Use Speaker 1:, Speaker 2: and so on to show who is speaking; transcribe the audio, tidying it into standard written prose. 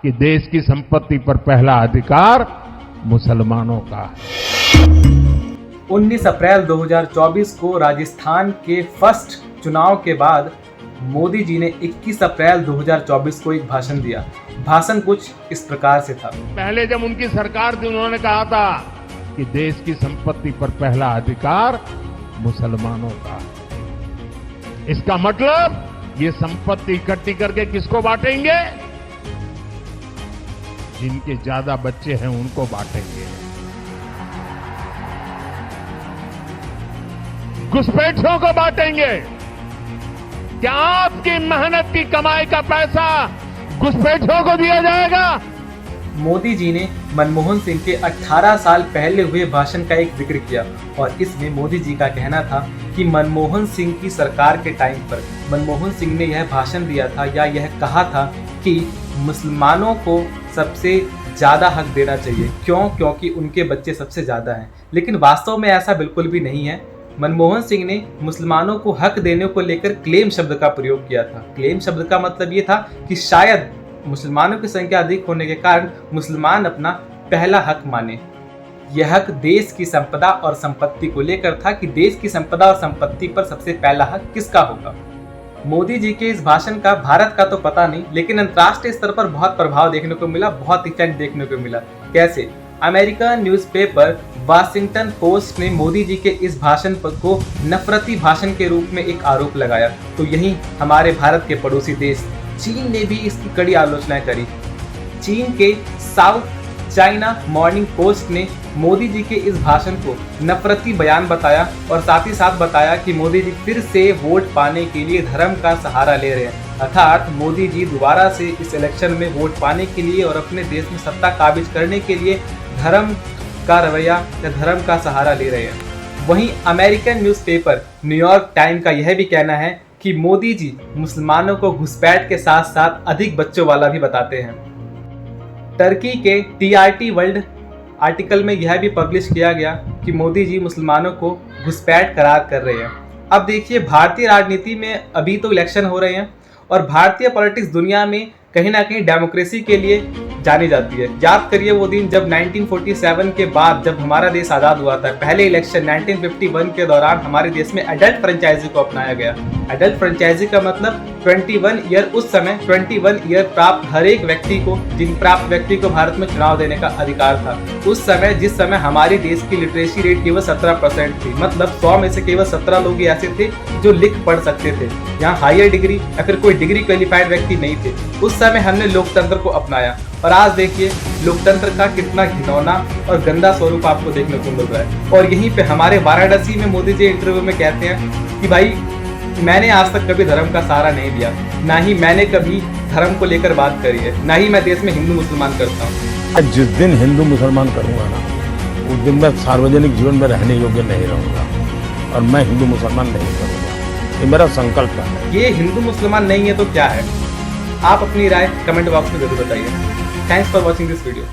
Speaker 1: कि देश की संपत्ति पर पहला अधिकार मुसलमानों का है।
Speaker 2: 19 अप्रैल 2024 को राजस्थान के फर्स्ट चुनाव के बाद मोदी जी ने 21 अप्रैल 2024 को एक भाषण दिया। भाषण कुछ इस प्रकार से था।
Speaker 1: पहले जब उनकी सरकार थी उन्होंने कहा था कि देश की संपत्ति पर पहला अधिकार मुसलमानों का है। इसका मतलब ये संपत्ति इकट्ठी करके किसको बांटेंगे? जिनके ज्यादा बच्चे हैं उनको बांटेंगे। घुसपैठियों को बांटेंगे। क्या आपकी मेहनत की कमाई का पैसा घुसपैठियों को दिया जाएगा?
Speaker 2: मोदी जी ने मनमोहन सिंह के 18 साल पहले हुए भाषण का एक जिक्र किया और इसमें मोदी जी का कहना था कि मनमोहन सिंह की सरकार के टाइम पर मनमोहन सिंह ने यह भाषण दिया था या यह कहा था कि मुसलमानों को सबसे ज़्यादा हक देना चाहिए। क्योंकि उनके बच्चे सबसे ज़्यादा हैं। लेकिन वास्तव में ऐसा बिल्कुल भी नहीं है। मनमोहन सिंह ने मुसलमानों को हक देने को लेकर क्लेम शब्द का प्रयोग किया था। क्लेम शब्द का मतलब ये था कि शायद मुसलमानों की संख्या अधिक होने के कारण मुसलमान अपना पहला हक माने। यह हक देश की संपदा और संपत्ति को लेकर था कि देश की संपदा और संपत्ति पर सबसे पहला हक किसका होगा। मोदी जी के इस भाषण का भारत का तो पता नहीं, लेकिन अंतर्राष्ट्रीय स्तर पर बहुत प्रभाव देखने को मिला, बहुत इफेक्ट देखने को मिला। कैसे? अमेरिकन न्यूज़पेपर वाशिंगटन पोस्ट ने मोदी जी के इस भाषण को नफरती भाषण के रूप में एक आरोप लगाया। तो यही हमारे भारत के पड़ोसी देश चीन ने भी इसकी कड़ी आलोचना करी। चीन के साउथ चाइना मॉर्निंग पोस्ट ने मोदी जी के इस भाषण को नफरती बयान बताया और साथ ही साथ बताया कि मोदी जी फिर से वोट पाने के लिए धर्म का सहारा ले रहे हैं। अर्थात मोदी जी दोबारा से इस इलेक्शन में वोट पाने के लिए और अपने देश में सत्ता काबिज करने के लिए धर्म का रवैया या धर्म का सहारा ले रहे हैं। वहीं अमेरिकन न्यूज़पेपर न्यूयॉर्क टाइम का यह भी कहना है कि मोदी जी मुसलमानों को घुसपैठ के साथ साथ अधिक बच्चों वाला भी बताते हैं। टर्की के TRT वर्ल्ड आर्टिकल में यह भी पब्लिश किया गया कि मोदी जी मुसलमानों को घुसपैठ करार कर रहे हैं। अब देखिए, भारतीय राजनीति में अभी तो इलेक्शन हो रहे हैं और भारतीय पॉलिटिक्स दुनिया में कहीं ना कहीं डेमोक्रेसी के लिए जानी जाती है। याद करिए वो दिन जब 1947 के बाद जब हमारा देश आज़ाद हुआ था, पहले इलेक्शन 1951 के दौरान हमारे देश में एडल्ट फ्रेंचाइजी को अपनाया गया। एडल्ट फ्रेंचाइजी का मतलब 21 ईयर, उस समय 21 ईयर प्राप्त हर एक व्यक्ति को, जिन प्राप्त व्यक्ति को भारत में चुनाव देने का अधिकार था। उस समय जिस समय हमारे देश की लिटरेसी रेट केवल 17% थी, मतलब 100 में से केवल 17 लोग ही ऐसे थे जो लिख पढ़ सकते थे। यहाँ हायर डिग्री या फिर कोई डिग्री क्वालिफाइड व्यक्ति नहीं थे। उस समय हमने लोकतंत्र को अपनाया और आज देखिए लोकतंत्र का कितना घिनौना और गंदा स्वरूप आपको देखने को मिल रहा है। और यहीं पे हमारे वाराणसी में मोदी जी इंटरव्यू में कहते हैं कि भाई मैंने आज तक कभी धर्म का सहारा नहीं दिया, ना ही मैंने कभी धर्म को लेकर बात करी है, ना ही मैं देश में हिंदू मुसलमान करता हूँ।
Speaker 3: जिस दिन हिंदू मुसलमान करूँगा ना, उस दिन मैं सार्वजनिक जीवन में रहने योग्य नहीं रहूँगा और मैं हिंदू मुसलमान नहीं करूँगा। ये मेरा संकल्प है।
Speaker 2: ये हिंदू मुसलमान नहीं है तो क्या है? आप अपनी राय कमेंट बॉक्स में जरूर बताइए। Thanks for watching this video.